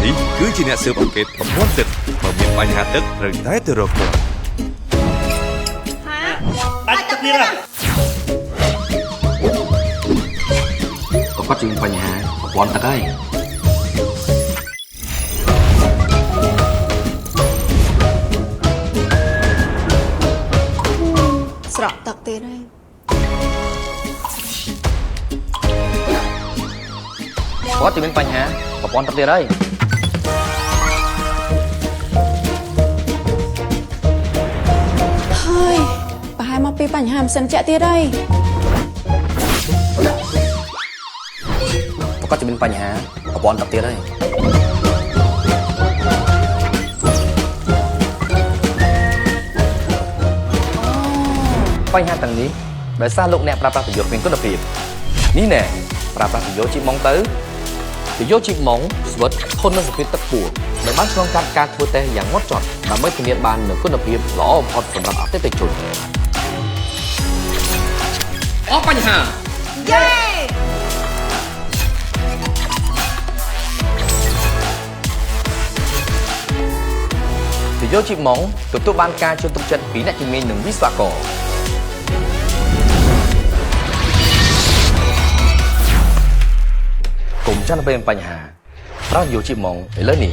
នេះគឺជាអ្នកស៊ើបអង្កេតប្រព័ន្ធទឹកបើមានបញ្ហាទឹកត្រូវតែទៅរកគាត់ ដាច់ទឹកនេះណា គាត់ជាមានបញ្ហាប្រព័ន្ធទឹកហើយ ស្រក់ទឹកទៀតហើយ គាត់ជាមានបញ្ហាប្រព័ន្ធទឹកទៀតហើយ ហើយប្រហែលមកពីបញ្ហាម៉ាស៊ីនចាក់ទៀតហើយ គាត់ជាមានបញ្ហាប្រព័ន្ធទឹកទៀតហើយ បញ្ហាទាំងនេះដោយសារលោកអ្នកប្រើប្រាស់ប្រយោជន៍មានគុណភាពនេះណែប្រើប្រាស់ប្រយោជន៍ជីម៉ុងទៅប្រយោជន៍ជីម៉ុងស្វិតធន់នឹងសម្ពាធទឹកពួរដែលបានឆ្លងកាត់ការធ្វើតេស្តយ៉ាងម៉ត់ចត់ដើម្បីធានាបាននូវគុណភាពល្អបំផុតសម្រាប់អតិថិជនអស់បញ្ហា យេ ប្រយោជន៍ជីម៉ុងទទួលបានការជឿទុកចិត្តពីអ្នកជំនាញនិងវិស្វករកុំចាំទៅពេលមានបញ្ហាប្រើយោជីម៉ុងឥឡូវនេះ